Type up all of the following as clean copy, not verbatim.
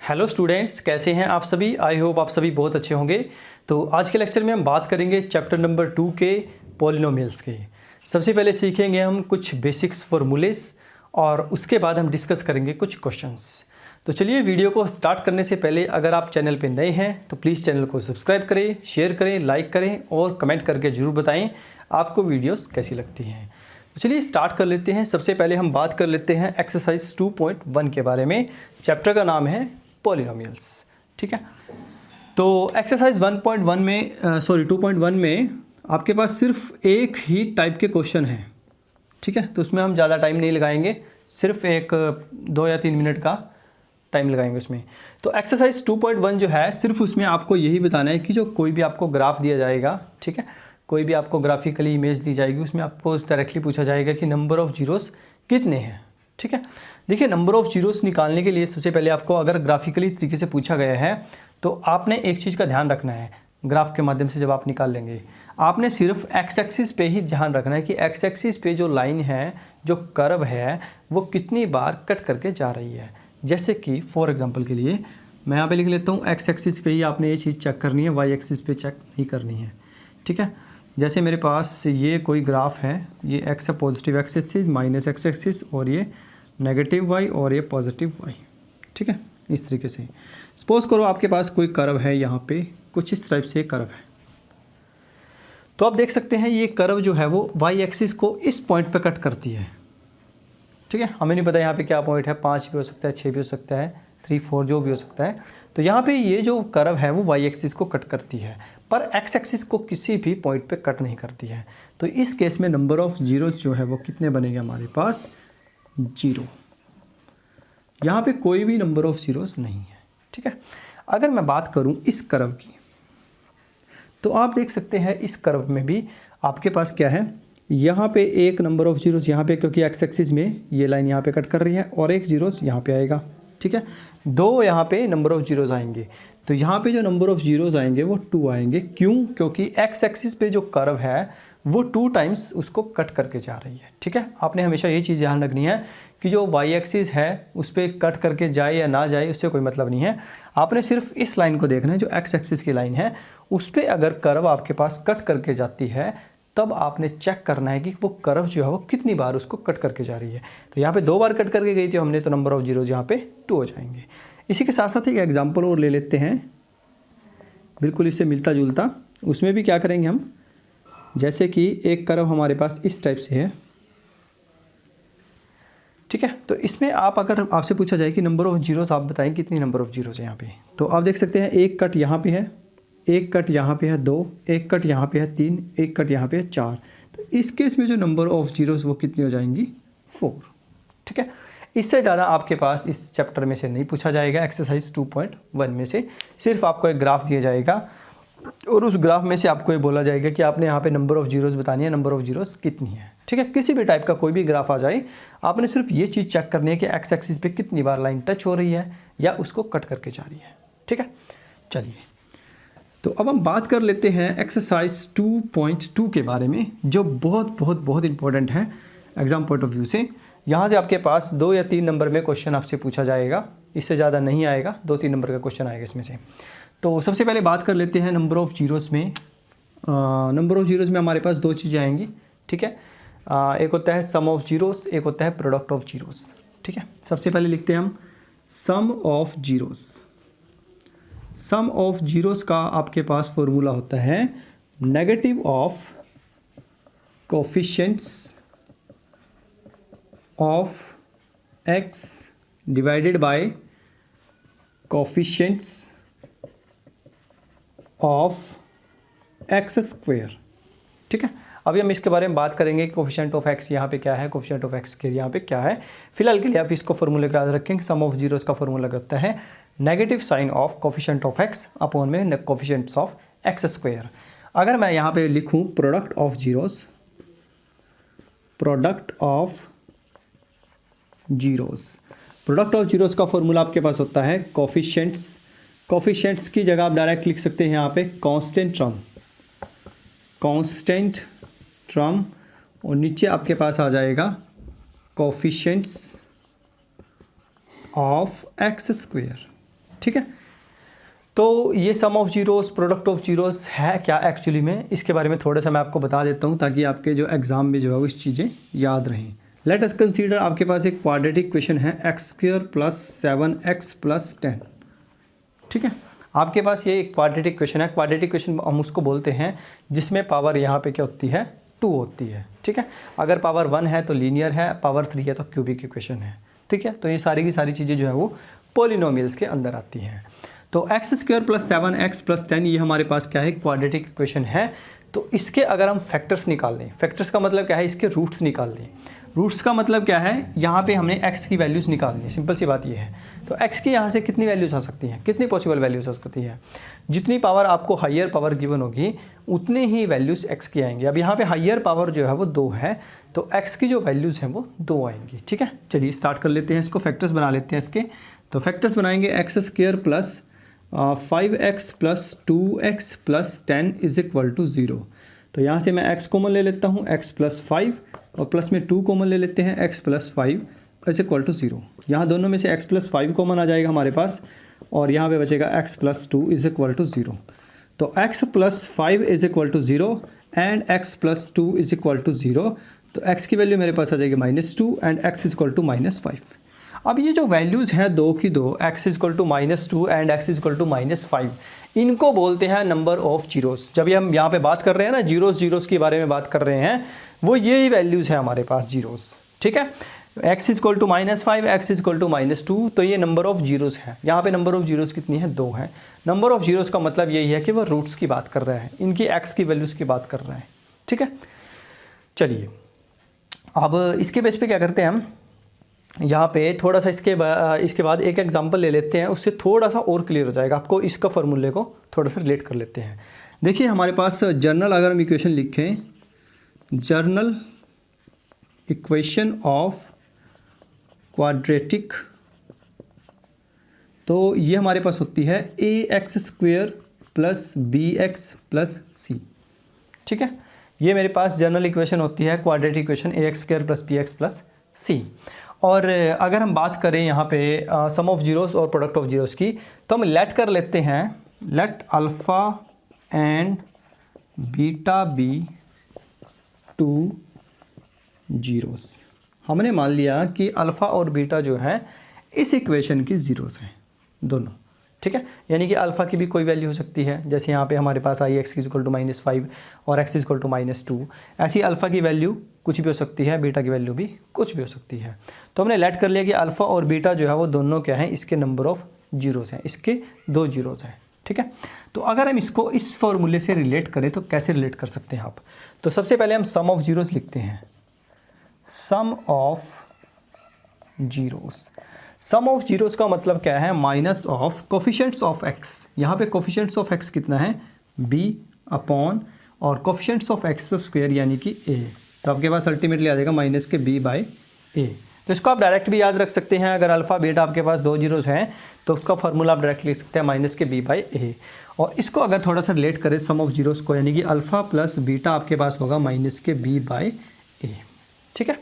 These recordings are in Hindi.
हेलो स्टूडेंट्स, कैसे हैं आप सभी। आई होप आप सभी बहुत अच्छे होंगे। तो आज के लेक्चर में हम बात करेंगे चैप्टर नंबर 2 के पॉलिनोमियल्स के। सबसे पहले सीखेंगे हम कुछ बेसिक्स फॉर्मूलेस और उसके बाद हम डिस्कस करेंगे कुछ क्वेश्चंस। तो चलिए वीडियो को स्टार्ट करने से पहले अगर आप चैनल पर नए हैं तो प्लीज़ चैनल को सब्सक्राइब करें, शेयर करें, लाइक करें और कमेंट करके ज़रूर बताएँ आपको वीडियोज़ कैसी लगती हैं। तो चलिए स्टार्ट कर लेते हैं। सबसे पहले हम बात कर लेते हैं एक्सरसाइज 2.1 के बारे में। चैप्टर का नाम है पॉलिनोमियल्स। ठीक है, तो एक्सरसाइज 2.1 में आपके पास सिर्फ एक ही टाइप के क्वेश्चन हैं। ठीक है, तो उसमें हम ज़्यादा टाइम नहीं लगाएंगे, सिर्फ एक 2 या 3 मिनट का टाइम लगाएंगे उसमें। तो एक्सरसाइज 2.1 जो है, सिर्फ उसमें आपको यही बताना है कि जो कोई भी आपको ग्राफ दिया जाएगा, ठीक है, कोई भी आपको ग्राफिकली इमेज दी जाएगी, उसमें आपको डायरेक्टली पूछा जाएगा कि नंबर ऑफ़ जीरोस कितने हैं। ठीक है, देखिए नंबर ऑफ़ जीरोस निकालने के लिए सबसे पहले आपको अगर ग्राफिकली तरीके से पूछा गया है तो आपने एक चीज़ का ध्यान रखना है। ग्राफ के माध्यम से जब आप निकाल लेंगे, आपने सिर्फ एक्स एक्सिस पे ही ध्यान रखना है कि एक्स एक्सिस पे जो लाइन है, जो कर्व है, वो कितनी बार कट करके जा रही है। जैसे कि फॉर एग्जांपल के लिए मैं यहाँ पे लिख लेता हूँ, एक्स एक्सिस पे ही आपने ये चीज़ चेक करनी है, वाई एक्सिस पे चेक नहीं करनी है। ठीक है, जैसे मेरे पास ये कोई ग्राफ है, ये एक्स है positive x axis, minus x axis, और ये नेगेटिव वाई और ये पॉजिटिव वाई। ठीक है, इस तरीके से सपोज़ करो आपके पास कोई कर्व है, यहाँ पे कुछ इस टाइप से कर्व है। तो आप देख सकते हैं ये कर्व जो है वो वाई एक्सिस को इस पॉइंट पे कट करती है। ठीक है, हमें नहीं पता यहाँ पे क्या पॉइंट है, 5 भी हो सकता है, 6 भी हो सकता है, 3, 4 जो भी हो सकता है। तो यहाँ पे ये जो कर्व है वो वाई एक्सिस को कट करती है, पर एक्स एक्सिस को किसी भी पॉइंट पे कट नहीं करती है। तो इस केस में नंबर ऑफ़ जीरोस जो है वो कितने बनेंगे हमारे पास? 0। यहाँ पे कोई भी नंबर ऑफ़ जीरोस नहीं है। ठीक है, अगर मैं बात करूँ इस कर्व की, तो आप देख सकते हैं इस कर्व में भी आपके पास क्या है, यहाँ पे एक नंबर ऑफ़ जीरोस यहाँ पे, क्योंकि एक्स एक्सिस में ये लाइन यहाँ पे कट कर रही है, और एक जीरोस यहाँ पे आएगा। ठीक है, 2 यहाँ पे नंबर ऑफ़ जीरोस आएंगे। तो यहाँ पे जो नंबर ऑफ़ जीरोस आएंगे वो 2 आएंगे। क्यों? क्योंकि एक्स एक्सिस पे जो कर्व है वो 2 टाइम्स उसको कट करके जा रही है। ठीक है, आपने हमेशा ये चीज़ ध्यान रखनी है कि जो वाई एक्सिस है उस पर कट करके जाए या ना जाए उससे कोई मतलब नहीं है। आपने सिर्फ इस लाइन को देखना है, जो एक्स एक्सिस की लाइन है उस पर अगर कर्व आपके पास कट करके जाती है तब आपने चेक करना है कि वो कर्व जो है वो कितनी बार उसको कट करके जा रही है। तो यहाँ पे 2 बार कट करके गई थी हमने, तो नंबर ऑफ़ जीरोस यहाँ पे 2 हो जाएंगे। इसी के साथ साथ एक एग्जांपल और ले लेते हैं, बिल्कुल इससे मिलता जुलता। उसमें भी क्या करेंगे हम, जैसे कि एक कर्व हमारे पास इस टाइप से है। ठीक है, तो इसमें आप अगर आपसे पूछा जाए कि नंबर ऑफ़ जीरोस आप बताएं कितनी नंबर ऑफ़ जीरोस है यहाँ पे, तो आप देख सकते हैं एक कट यहाँ पे है, एक कट यहाँ पे है 2, एक कट यहाँ पे है 3, एक कट यहाँ पे है 4। तो इस केस में जो नंबर ऑफ़ जीरोस वो कितनी हो जाएंगी? 4। ठीक है, इससे ज़्यादा आपके पास इस चैप्टर में से नहीं पूछा जाएगा। एक्सरसाइज 2.1 में से सिर्फ आपको एक ग्राफ दिया जाएगा और उस ग्राफ में से आपको ये बोला जाएगा कि आपने यहाँ पे नंबर ऑफ़ जीरोस बतानी है, नंबर ऑफ़ जीरोस कितनी है। ठीक है, किसी भी टाइप का कोई भी ग्राफ आ जाए, आपने सिर्फ ये चीज़ चेक करनी है कि एक्स एक्सिस पे कितनी बार लाइन टच हो रही है या उसको कट करके जा रही है। ठीक है, चलिए तो अब हम बात कर लेते हैं एक्सरसाइज 2.2 के बारे में, जो बहुत इंपॉर्टेंट है एग्जाम पॉइंट ऑफ व्यू से। यहाँ से आपके पास 2 या 3 नंबर में क्वेश्चन आपसे पूछा जाएगा, इससे ज़्यादा नहीं आएगा, 2-3 नंबर का क्वेश्चन आएगा इसमें से। तो सबसे पहले बात कर लेते हैं नंबर ऑफ़ जीरोस में। नंबर ऑफ़ जीरोस में हमारे पास 2 चीज़ें आएंगी। ठीक है, एक होता है सम ऑफ़ जीरोस, एक होता है प्रोडक्ट ऑफ़ जीरोस। ठीक है, सबसे पहले लिखते हैं हम sum of zeros. Sum of zeros का आपके पास फॉर्मूला होता है negative of coefficients of x divided by coefficients of x square. ठीक है, अभी हम इसके बारे में बात करेंगे कि कोफिशिएंट ऑफ एक्स यहाँ पे क्या है, कोफिशिएंट ऑफ एक्स के यहाँ पे क्या है। फिलहाल के लिए आप इसको फॉर्मूले का याद रखेंगे। सम ऑफ जीरोस का फॉर्मूला होता है negative sign of coefficient of x upon में कोफिशिएंट्स ऑफ एक्स स्क्वायर। अगर मैं यहाँ पे लिखूँ product of zeros, product of zeros, product of zeros का फॉर्मूला आपके पास होता है कोफिशिएंट्स। कोफिशिएंट्स की जगह आप डायरेक्ट लिख सकते हैं यहाँ पे कांस्टेंट टर्म, कांस्टेंट टर्म, और नीचे आपके पास आ जाएगा कोफिशिएंट्स ऑफ एक्स स्क्वायर। ठीक है। तो ये sum of zeros, product of zeros है क्या एक्चुअली में, इसके बारे में थोड़ा सा मैं आपको बता देता हूँ ताकि आपके जो एग्ज़ाम में जो है वो इस चीज़ें याद रहें। लेट अस कंसीडर, आपके पास एक क्वाड्रेटिक क्वेश्चन है x² + 7x + 10। ठीक है, आपके पास ये एक क्वाड्रेटिक क्वेश्चन है। क्वाड्रेटिक क्वेश्चन हम उसको बोलते हैं जिसमें पावर यहाँ पे क्या होती है, 2 होती है। ठीक है, अगर पावर 1 है तो लीनियर है, पावर 3 है तो क्यूबिक इक्वेशन है। ठीक है, तो ये सारी की सारी चीज़ें जो है वो पॉलिनोमियल्स के अंदर आती हैं। तो x² + 7x + 10 ये हमारे पास क्या है, क्वाड्रेटिक इक्वेशन है। तो इसके अगर हम फैक्टर्स निकाल लें, फैक्टर्स का मतलब क्या है, इसके रूट्स निकाल लें। रूट्स का मतलब क्या है, यहाँ पे हमने x की वैल्यूज़ निकालनी है, सिंपल सी बात ये है। तो x की यहाँ से कितनी वैल्यूज़ आ सकती हैं, कितनी पॉसिबल वैल्यूज़ आ सकती हैं, जितनी पावर आपको हायर पावर गिवन होगी उतने ही वैल्यूज़ x की आएंगी। अब यहाँ पे हायर पावर जो है वो 2 है, तो x की जो वैल्यूज़ हैं वो 2 आएंगी। ठीक है, चलिए स्टार्ट कर लेते हैं, इसको फैक्टर्स बना लेते हैं इसके। तो फैक्टर्स बनाएंगे x² + 5x + 2x + 10 = 0। तो यहाँ से मैं x कॉमन ले लेता हूँ, x + 5 और प्लस में 2 कॉमन ले लेते हैं, x + 5 = 0। यहाँ दोनों में से x + 5 कॉमन आ जाएगा हमारे पास और यहाँ पे बचेगा x + 2 = 0। तो x + 5 = 0 एंड x + 2 = 0। तो x की वैल्यू मेरे पास आ जाएगी -2 एंड x = -5। अब ये जो वैल्यूज़ हैं 2 की 2, x = -2 एंड x = -5, इनको बोलते हैं नंबर ऑफ जीरोस। जब ये हम यहाँ पे बात कर रहे हैं ना, जीरोस के बारे में बात कर रहे हैं, वो यही वैल्यूज़ हैं हमारे पास जीरोस। ठीक है, x = -5, x = -2, तो ये नंबर ऑफ जीरोस हैं। यहाँ पे नंबर ऑफ जीरोस कितनी है, 2 है। नंबर ऑफ जीरोस का मतलब यही है कि वो रूट्स की बात कर रहा है, इनकी x की वैल्यूज़ की बात कर रहा है। ठीक है, चलिए अब इसके बेस पे क्या करते हैं हम, यहाँ पे थोड़ा सा इसके बाद एक एग्जांपल ले लेते हैं, उससे थोड़ा सा और क्लियर हो जाएगा आपको, इसका फॉर्मूले को थोड़ा सा रिलेट कर लेते हैं। देखिए हमारे पास जर्नल अगर हम इक्वेशन लिखें, जर्नल इक्वेशन ऑफ क्वाड्रेटिक, तो ये हमारे पास होती है ax² + bx + c। ठीक है, ये मेरे पास जर्नल इक्वेशन होती है quadratic equation ax² + bx + c। और अगर हम बात करें यहाँ पे सम ऑफ जीरोस और प्रोडक्ट ऑफ जीरोस की, तो हम लेट कर लेते हैं, let alpha and beta be 2 zeros. हमने मान लिया कि अल्फ़ा और बीटा जो है इस इक्वेशन की जीरोस हैं दोनों। ठीक है, यानी कि अल्फ़ा की भी कोई वैल्यू हो सकती है, जैसे यहाँ पे हमारे पास आई x = -5 और x = -2। ऐसी अल्फ़ा की वैल्यू कुछ भी हो सकती है, बीटा की वैल्यू भी कुछ भी हो सकती है। तो हमने लेट कर लिया कि अल्फ़ा और बीटा जो है वो दोनों क्या हैं, इसके नंबर ऑफ जीरोस हैं, इसके 2 जीरोस हैं। ठीक है, तो अगर हम इसको इस फॉर्मूले से रिलेट करें तो कैसे रिलेट कर सकते हैं आप, तो सबसे पहले हम सम ऑफ जीरोस लिखते हैं, sum of zeros. Sum of zeros का मतलब क्या है, minus of coefficients of x। यहाँ पे कोफिशिएंट्स ऑफ x कितना है, b अपॉन और कोफिशिएंट्स ऑफ x² यानी कि a। तो आपके पास अल्टीमेटली आ जाएगा -b/a। तो इसको आप डायरेक्ट भी याद रख सकते हैं, अगर अल्फ़ा बीटा आपके पास 2 जीरोस हैं तो उसका फार्मूला आप डायरेक्ट लिख सकते हैं -b/a। और इसको अगर थोड़ा सा रिलेट करें सम ऑफ जीरोस को, यानी कि अल्फ़ा प्लस बीटा आपके पास होगा -b/a। ठीक है,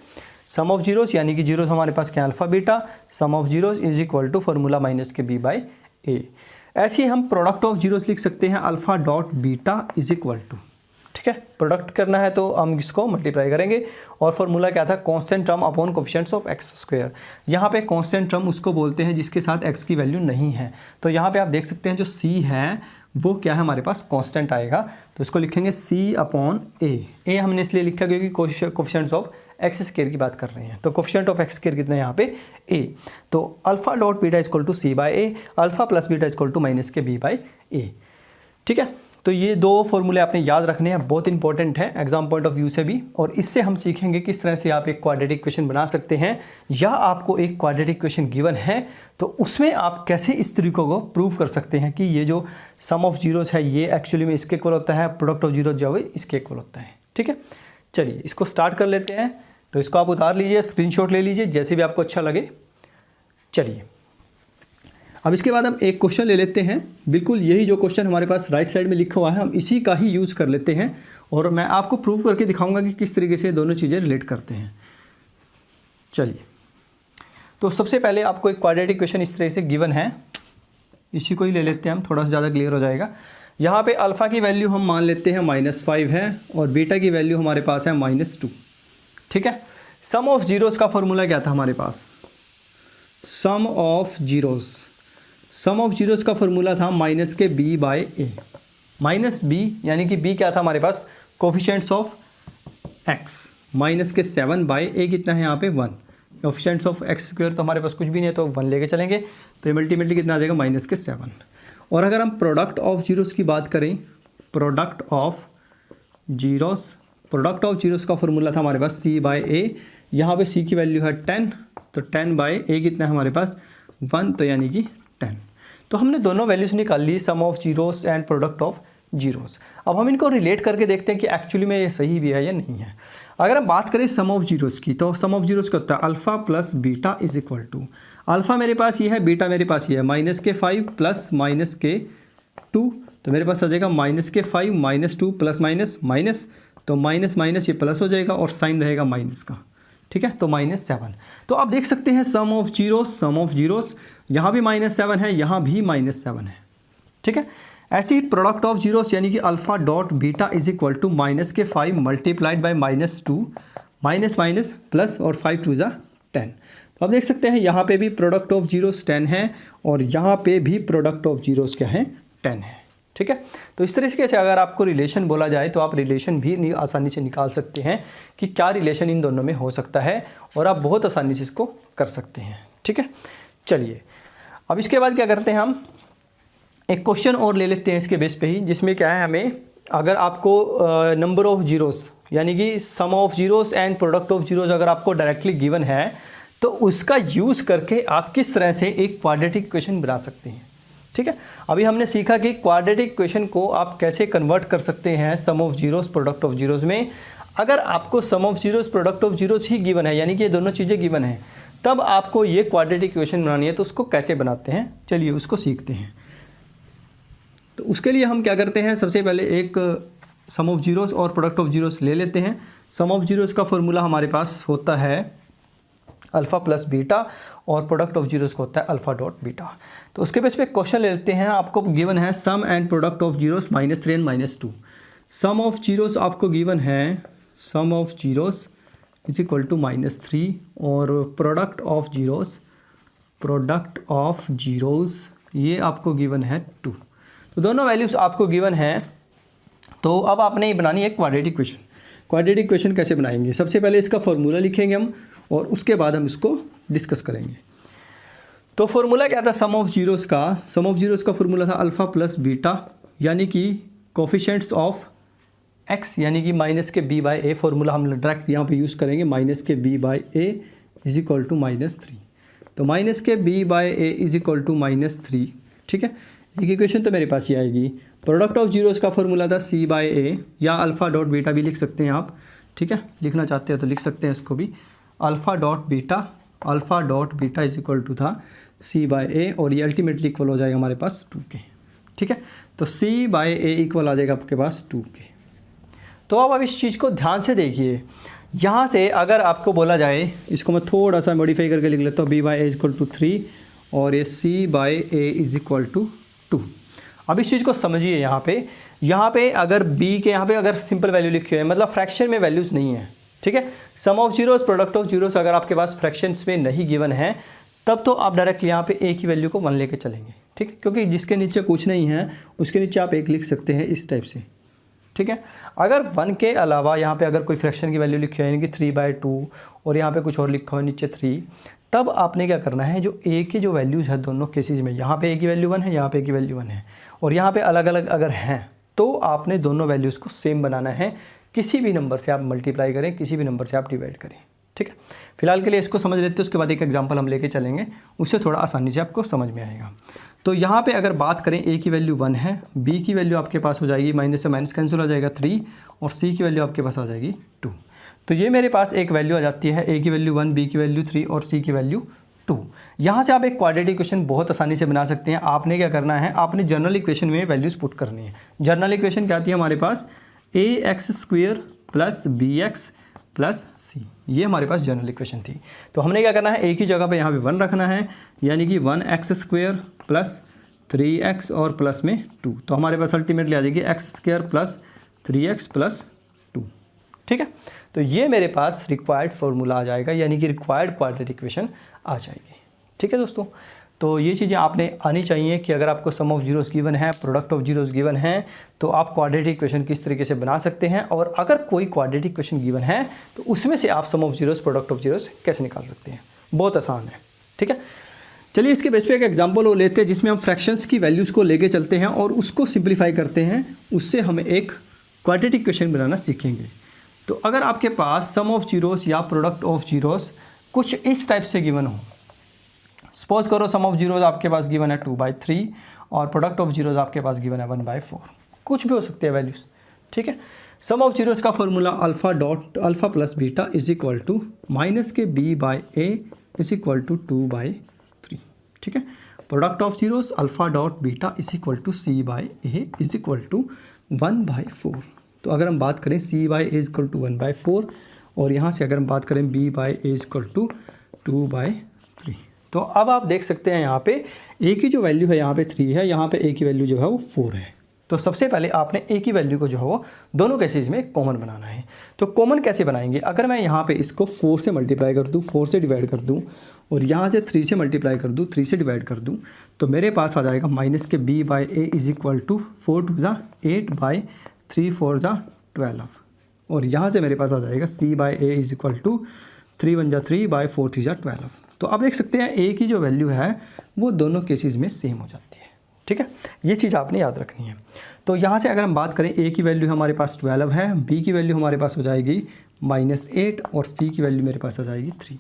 सम ऑफ जीरोस यानी कि जीरोस हमारे पास क्या है, alpha beta, sum of zeros = formula -b/a। ऐसे ही हम प्रोडक्ट ऑफ जीरोस लिख सकते हैं, अल्फ़ा डॉट बीटा = ठीक है, प्रोडक्ट करना है तो हम इसको मल्टीप्लाई करेंगे और फार्मूला क्या था, constant term upon coefficients of x²। यहाँ पे कांस्टेंट टर्म उसको बोलते हैं जिसके साथ x की वैल्यू नहीं है। तो यहाँ पे आप देख सकते हैं जो c है वो क्या है, हमारे पास कांस्टेंट आएगा, तो इसको लिखेंगे c/a। a हमने इसलिए लिखा क्योंकि कोफिशिएंट्स ऑफ x² की बात कर रहे हैं, तो कोफिशिएंट ऑफ x² कितना है यहाँ पे a। तो alpha dot beta = c/a, alpha plus beta = -b/a। ठीक है, तो ये 2 फॉर्मूले आपने याद रखने हैं, बहुत इंपॉर्टेंट है एग्जाम पॉइंट ऑफ व्यू से भी। और इससे हम सीखेंगे किस तरह से आप एक क्वाड्रेटिक इक्वेशन बना सकते हैं, या आपको एक क्वाड्रेटिक इक्वेशन गिवन है तो उसमें आप कैसे इस तरीकों को प्रूव कर सकते हैं कि ये जो सम ऑफ जीरोस है ये एक्चुअली में इसके इक्वल होता है, प्रोडक्ट ऑफ जीरोस जो है इसके इक्वल होता है। ठीक है, चलिए इसको स्टार्ट कर लेते हैं। तो इसको आप उतार लीजिए, स्क्रीनशॉट ले लीजिए, जैसे भी आपको अच्छा लगे। चलिए अब इसके बाद हम एक क्वेश्चन ले लेते हैं, बिल्कुल यही जो क्वेश्चन हमारे पास राइट साइड में लिखा हुआ है हम इसी का ही यूज़ कर लेते हैं और मैं आपको प्रूव करके दिखाऊंगा कि किस तरीके से दोनों चीज़ें रिलेट करते हैं। चलिए, तो सबसे पहले आपको एक क्वाड्रेटिक इक्वेशन इस तरह से गिवन है, इसी को ही ले लेते हैं हम, थोड़ा सा ज़्यादा क्लियर हो जाएगा। यहाँ पे अल्फ़ा की वैल्यू हम मान लेते हैं -5 है और बीटा की वैल्यू हमारे पास है -2। ठीक है, सम ऑफ जीरोज़ का फॉर्मूला क्या था हमारे पास? सम ऑफ जीरोज़ का फॉर्मूला था -b/a। -b यानी कि b क्या था हमारे पास? कोफिशिएंट्स ऑफ x -7/a कितना है यहाँ पे? 1। कोफिशिएंट्स ऑफ x² तो हमारे पास कुछ भी नहीं है तो 1 लेके चलेंगे, तो ये अल्टीमेटली कितना आ जाएगा? -7। और अगर हम प्रोडक्ट ऑफ जीरोज़ की बात करें, प्रोडक्ट ऑफ जीरोज़ का फॉर्मूला था हमारे पास c/a। यहाँ पे c की वैल्यू है 10, तो 10/a कितना है हमारे पास? 1, तो यानी कि 10। तो हमने दोनों वैल्यूज़ निकाल ली, sum of zeros and product of zeros. अब हम इनको रिलेट करके देखते हैं कि एक्चुअली में ये सही भी है या नहीं है। अगर हम बात करें सम ऑफ जीरोज़ की, तो सम ऑफ जीरोज़ का होता है alpha plus beta is equal to, alpha मेरे पास ये है, बीटा मेरे पास ये है, -5 प्लस -2, तो मेरे पास आ जाएगा -5 -2 प्लस माइनस, तो माइनस ये प्लस हो जाएगा और साइन रहेगा माइनस का। ठीक है, तो -7। तो आप देख सकते हैं सम ऑफ जीरोज़ यहाँ भी -7 है, यहाँ भी -7 है। ठीक है, ऐसे ही प्रोडक्ट ऑफ जीरोज़ यानी कि alpha dot beta is equal to -5 multiplied by -2 minus plus और 5 2 ज़ा 10। तो आप देख सकते हैं यहाँ पे भी प्रोडक्ट ऑफ जीरोज़ 10 है और यहाँ पे भी प्रोडक्ट ऑफ जीरोज़ क्या है? 10 है। ठीक है, तो इस तरीके से अगर आपको रिलेशन बोला जाए तो आप रिलेशन भी आसानी से निकाल सकते हैं कि क्या रिलेशन इन दोनों में हो सकता है, और आप बहुत आसानी से इसको कर सकते हैं। ठीक है, चलिए अब इसके बाद क्या करते हैं, हम एक क्वेश्चन और ले लेते हैं इसके बेस पे ही, जिसमें क्या है, हमें अगर आपको नंबर ऑफ जीरोज़ यानी कि sum of zeros and product of zeros अगर आपको डायरेक्टली गिवन है तो उसका यूज़ करके आप किस तरह से एक क्वाड्रेटिक इक्वेशन बना सकते हैं। ठीक है, अभी हमने सीखा कि क्वाड्रेटिक इक्वेशन को आप कैसे कन्वर्ट कर सकते हैं sum of zeros product of zeros में। अगर आपको sum of zeros product of zeros ही गिवन है, यानी कि ये दोनों चीज़ें गिवन हैं, तब आपको ये क्वाड्रेटिक इक्वेशन बनानी है, तो उसको कैसे बनाते हैं, चलिए उसको सीखते हैं। तो उसके लिए हम क्या करते हैं, सबसे पहले एक सम ऑफ जीरोज़ और प्रोडक्ट ऑफ जीरोज़ ले लेते हैं। सम ऑफ जीरोज़ का फॉर्मूला हमारे पास होता है अल्फ़ा प्लस बीटा और प्रोडक्ट ऑफ जीरोज़ का होता है अल्फ़ा डॉट बीटा। तो उसके बेस पे क्वेश्चन ले लेते हैं, आपको गिवन है sum and product of zeros -3 and -2। Sum of zeros आपको गिवन है, sum of zeros is equal to -3 और प्रोडक्ट ऑफ जीरोज़ ये आपको गिवन है 2। तो दोनों वैल्यूज़ आपको गिवन हैं। तो अब आपने ये बनानी है क्वाड्रेटिक इक्वेशन। क्वाड्रेटिक इक्वेशन कैसे बनाएंगे, सबसे पहले इसका फॉर्मूला लिखेंगे हम और उसके बाद हम इसको डिस्कस करेंगे। तो फॉर्मूला क्या था सम ऑफ जीरोज़ का? सम ऑफ जीरोज़ का फॉर्मूला था अल्फ़ा प्लस बीटा यानी कि कोफिशिएंट्स ऑफ x यानी कि -b/a। फॉर्मूला हम डायरेक्ट यहाँ पे यूज़ करेंगे, -b/a इज इक्वल टू -3। तो -b/a इज इक्वल टू -3। ठीक है, एक इक्वेशन तो मेरे पास ये आएगी। प्रोडक्ट ऑफ जीरोज़ का फॉर्मूला था c/a या अल्फ़ा डॉट बीटा भी लिख सकते हैं आप। ठीक है, लिखना चाहते हैं तो लिख सकते हैं इसको भी, alpha dot beta is equal to था c/a और ये अल्टीमेटली इक्वल हो जाएगा हमारे पास 2 के। ठीक है, तो c/a इक्वल आ जाएगा आपके पास 2 के। तो अब इस चीज़ को ध्यान से देखिए, यहाँ से अगर आपको बोला जाए, इसको मैं थोड़ा सा मॉडिफाई करके लिख लेता हूँ, b/a इज इक्वल टू 3 और ये c/a इज इक्वल टू 2। अब इस चीज़ को समझिए, यहाँ पे अगर b के यहाँ पे अगर सिंपल वैल्यू लिखी है, मतलब फ्रैक्शन में वैल्यूज़ नहीं है। ठीक है, sum of zeros product of zeros अगर आपके पास फ्रैक्शंस में नहीं गिवन है, तब तो आप डायरेक्टली यहाँ पे a की वैल्यू को 1 लेके चलेंगे। ठीक है, क्योंकि जिसके नीचे कुछ नहीं है उसके नीचे आप 1 लिख सकते हैं इस टाइप से। ठीक है, अगर 1 के अलावा यहाँ पे अगर कोई फ्रैक्शन की वैल्यू लिखी है यानी कि 3/2 और यहाँ पे कुछ और लिखा हो नीचे 3, तब आपने क्या करना है, जो a की जो वैल्यूज़ है दोनों केसेज में, यहाँ पे a की वैल्यू 1 है, यहाँ पे a की वैल्यू 1 है और यहाँ पे अलग अलग अगर हैं, तो आपने दोनों वैल्यूज़ को सेम बनाना है। किसी भी नंबर से आप मल्टीप्लाई करें, किसी भी नंबर से आप डिवाइड करें। ठीक है, फिलहाल के लिए इसको समझ लेते हैं, उसके बाद एक एग्जांपल हम लेके चलेंगे, उससे थोड़ा आसानी से आपको समझ में आएगा। तो यहाँ पे अगर बात करें, a की वैल्यू 1 है, b की वैल्यू आपके पास हो जाएगी, माइनस से माइनस कैंसिल हो जाएगा 3 और c की वैल्यू आपके पास आ जाएगी 2। तो ये मेरे पास एक वैल्यू आ जाती है, a की वैल्यू 1, b की वैल्यू 3 और c की वैल्यू 2। यहाँ से आप एक क्वाड्रेटिक इक्वेशन बहुत आसानी से बना सकते हैं। आपने क्या करना है, आपने जनरल इक्वेशन में वैल्यूज़ पुट करनी है। जनरल इक्वेशन क्या आती है हमारे पास, ax² plus bx plus c, ये हमारे पास जनरल इक्वेशन थी। तो हमने क्या करना है, a की जगह पे यहाँ पे 1 रखना है, यानी कि 1x² प्लस 3x और प्लस में 2, तो हमारे पास अल्टीमेटली आ जाएगी x² प्लस 3x प्लस 2। ठीक है, तो ये मेरे पास रिक्वायर्ड फॉर्मूला आ जाएगा, यानी कि रिक्वायर्ड क्वाड्रेटिक इक्वेशन आ जाएगी। ठीक है दोस्तों, तो ये चीज़ें आपने आनी चाहिए कि अगर आपको सम ऑफ जीरोस गिवन है, प्रोडक्ट ऑफ जीरोस गिवन है, तो आप क्वाड्रेटिक इक्वेशन किस तरीके से बना सकते हैं, और अगर कोई क्वाड्रेटिक इक्वेशन गिवन है तो उसमें से आप sum of zeros, product of zeros कैसे निकाल सकते हैं। बहुत आसान है। ठीक है, चलिए इसके बेस पे एक एग्जांपल वो लेते हैं जिसमें हम फ्रैक्शंस की वैल्यूज़ को लेके चलते हैं और उसको सिंप्लीफाई करते हैं, उससे हमें एक क्वाड्रेटिक इक्वेशन बनाना सीखेंगे। तो अगर आपके पास सम ऑफ जीरोस या प्रोडक्ट ऑफ जीरोस कुछ इस टाइप से गिवन हो, सपोज करो सम ऑफ जीरोस आपके पास गिवन है 2/3 और प्रोडक्ट ऑफ जीरोस आपके पास गिवन है 1/4, कुछ भी हो सकती है वैल्यूज़। ठीक है, सम ऑफ जीरोस का formula alpha plus beta is equal to minus के b/a इज इक्वल टू 2/3। ठीक है, product of zeros alpha dot beta is equal to c/a is equal to 1/4। तो अगर हम बात करें c/a इज इक्वल टू 1/4 और यहाँ से अगर हम बात करें b/a इज इक्वल टू 2/3, तो अब आप देख सकते हैं यहाँ पे a की जो वैल्यू है यहाँ पे 3 है, यहाँ पे a की वैल्यू जो है वो 4 है। तो सबसे पहले आपने a की वैल्यू को जो है वो दोनों केसेस में कॉमन बनाना है। तो कॉमन कैसे बनाएंगे, अगर मैं यहाँ पे इसको 4 से मल्टीप्लाई कर दूँ, 4 से डिवाइड कर दूँ और यहाँ से 3 से मल्टीप्लाई कर दूँ, 3 से डिवाइड कर दूँ, तो मेरे पास आ जाएगा माइनस के b/a इज इक्वल टू 4 2 ज़ा 8/3 4 ज़ा 12 और यहाँ से मेरे पास आ जाएगा c/a इज इक्वल टू 3 1 ज़ा 3/4 3 ज़ा 12। तो आप देख सकते हैं a की जो वैल्यू है वो दोनों केसेस में सेम हो जाती है। ठीक है, ये चीज़ आपने याद रखनी है। तो यहाँ से अगर हम बात करें a की वैल्यू हमारे पास 12 है, b की वैल्यू हमारे पास हो जाएगी -8 और c की वैल्यू मेरे पास आ जाएगी 3।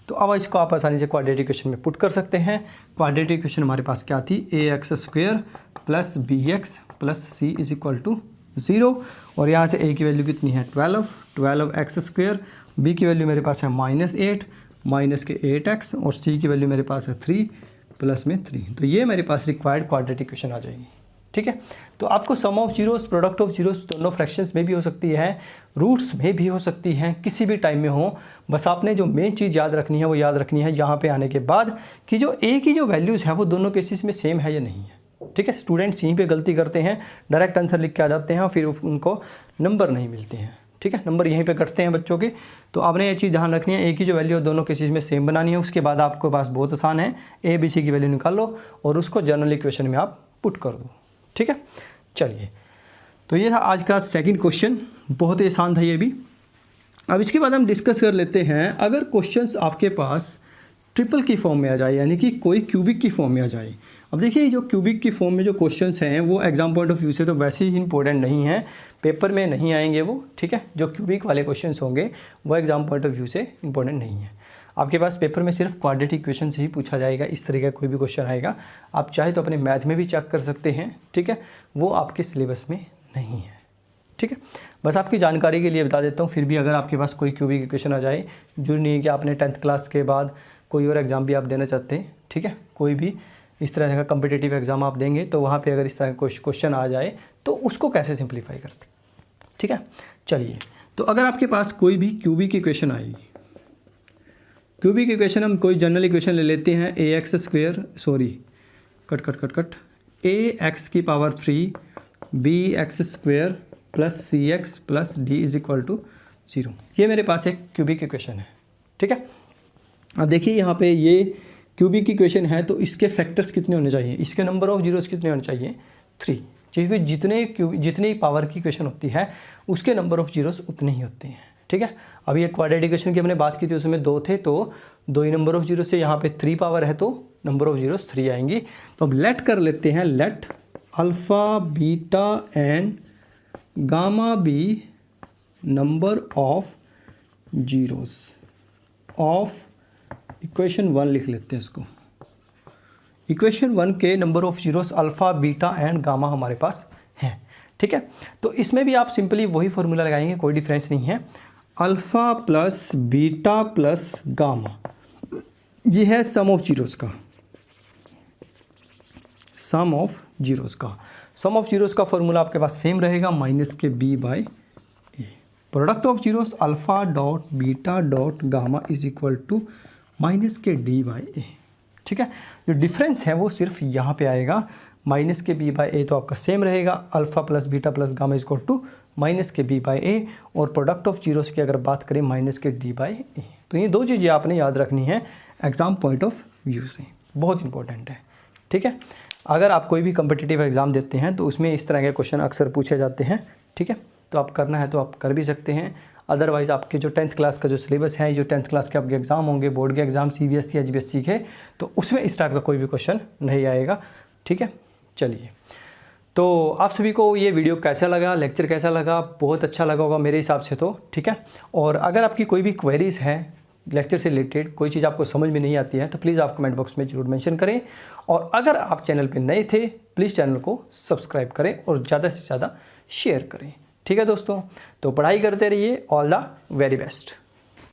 तो अब इसको आप आसानी से क्वाड्रेटिक इक्वेशन में पुट कर सकते हैं। क्वाड्रेटिक इक्वेशन हमारे पास क्या थी, ax² plus bx plus c is equal to 0 और यहाँ से a की वैल्यू कितनी है 12x², b की वैल्यू मेरे पास है -8 माइनस के 8x और c की वैल्यू मेरे पास है 3 प्लस में 3। तो ये मेरे पास रिक्वायर्ड क्वाड्रेटिक इक्वेशन आ जाएगी। ठीक है, तो आपको sum of zeros, product of zeros दोनों फ्रैक्शंस में भी हो सकती है, रूट्स में भी हो सकती हैं, किसी भी टाइम में हो। बस आपने जो मेन चीज़ याद रखनी है वो याद रखनी है यहाँ पे आने के बाद कि जो a की जो वैल्यूज़ है वो दोनों केसेस में सेम है या नहीं है। ठीक है, स्टूडेंट्स यहीं पे गलती करते हैं, डायरेक्ट आंसर लिख के आ जाते हैं और फिर उनको नंबर नहीं मिलते हैं। ठीक है, नंबर यहीं पे कटते हैं बच्चों के। तो आपने ये चीज़ ध्यान रखनी है, a की जो वैल्यू है दोनों केसेस में सेम बनानी है। उसके बाद आपके पास बहुत आसान है, a b c की वैल्यू निकाल लो और उसको जनरल इक्वेशन में आप पुट कर दो। ठीक है, चलिए, तो ये था आज का सेकंड क्वेश्चन, बहुत ही आसान था ये भी। अब इसके बाद हम डिस्कस कर लेते हैं, अगर क्वेश्चंस आपके पास ट्रिपल की फॉर्म में आ जाए, यानी कि कोई क्यूबिक की फॉर्म में आ जाए। अब देखिए जो क्यूबिक की फॉर्म में जो क्वेश्चंस हैं वो एग्जाम पॉइंट ऑफ व्यू से तो वैसे ही इंपॉर्टेंट नहीं है, पेपर में नहीं आएंगे वो। ठीक है, जो क्यूबिक वाले क्वेश्चंस होंगे वो एग्जाम पॉइंट ऑफ व्यू से इंपॉर्टेंट नहीं है। आपके पास पेपर में सिर्फ क्वाड्रेटिक इक्वेशन से ही पूछा जाएगा, इस तरह का कोई भी क्वेश्चन आएगा। आप चाहे तो अपने मैथ में भी चेक कर सकते हैं। ठीक है, वो आपके सिलेबस में नहीं है। ठीक है, बस आपकी जानकारी के लिए बता देता हूँ। फिर भी अगर आपके पास कोई क्यूबिक इक्वेशन आ जाए, जो नहीं है कि आपने 10th क्लास के बाद कोई और एग्ज़ाम भी आप देना चाहते हैं, ठीक है, कोई भी इस तरह का कम्पिटिटिव एग्ज़ाम आप देंगे, तो वहाँ पे अगर इस तरह का क्वेश्चन आ जाए तो उसको कैसे सिंप्लीफाई करते। ठीक है, चलिए, तो अगर आपके पास कोई भी क्यूबिक इक्वेशन आएगी, क्यूबिक इक्वेशन हम कोई जनरल इक्वेशन ले लेते हैं, ax की power 3 bx² plus cx plus d is equal to 0। ये मेरे पास एक क्यूबिक इक्वेशन है। ठीक है, अब देखिए यहाँ पे ये क्यूबिक इक्वेशन है, तो इसके फैक्टर्स कितने होने चाहिए, इसके नंबर ऑफ जीरोस कितने होने चाहिए 3, क्योंकि जितनी पावर की इक्वेशन होती है उसके नंबर ऑफ जीरोस उतने ही होते हैं। ठीक है, अभी एक क्वाड्रेटिक इक्वेशन की हमने बात की थी, उसमें 2 थे, तो 2 ही नंबर ऑफ जीरो से, यहाँ पे 3 पावर है तो नंबर ऑफ जीरोस 3 आएंगी। तो अब लेट कर लेते हैं, let alpha beta and gamma be number of zeros of equation 1 लिख लेते हैं इसको। इक्वेशन 1 के number of zeros alpha beta and gamma हमारे पास हैं। ठीक है, तो इसमें भी आप सिंपली वही फॉर्मूला लगाएंगे, कोई डिफरेंस नहीं है। Alpha plus beta plus gamma, ये है सम ऑफ जीरोस का, सम ऑफ जीरोस का। सम ऑफ जीरोस का फॉर्मूला आपके पास सेम रहेगा, माइनस के b/a। Product of zeros alpha dot beta dot gamma is equal to minus के d/a। ठीक है। जो डिफरेंस है वो सिर्फ यहाँ पे आएगा, माइनस के बी बाई ए तो आपका सेम रहेगा, alpha plus beta plus gamma is equal to minus के बी बाई ए, और प्रोडक्ट ऑफ जीरोस की अगर बात करें माइनस के डी बाई ए। तो ये दो चीज़ें आपने याद रखनी है एग्ज़ाम पॉइंट ऑफ व्यू से, बहुत इंपॉर्टेंट है। ठीक है, अगर आप कोई भी कम्पिटिटिव एग्ज़ाम देते हैं तो उसमें इस तरह के क्वेश्चन अक्सर पूछे जाते हैं। ठीक है, तो आप करना है तो आप कर भी सकते हैं, अदरवाइज़ आपके जो 10th क्लास का जो सिलेबस है, जो 10th क्लास के आपके एग्ज़ाम होंगे, बोर्ड के एग्ज़ाम CBSE HBSE के, तो उसमें इस टाइप का कोई भी क्वेश्चन नहीं आएगा। ठीक है, चलिए, तो आप सभी को ये वीडियो कैसा लगा, लेक्चर कैसा लगा? बहुत अच्छा लगा होगा मेरे हिसाब से तो। ठीक है, और अगर आपकी कोई भी क्वेरीज़ है लेक्चर से रिलेटेड, कोई चीज़ आपको समझ में नहीं आती है, तो प्लीज़ आप कमेंट बॉक्स में ज़रूर मेंशन करें, और अगर आप चैनल पे नए थे प्लीज़ चैनल को सब्सक्राइब करें और ज़्यादा से ज़्यादा शेयर करें। ठीक है दोस्तों, तो पढ़ाई करते रहिए, ऑल द वेरी बेस्ट।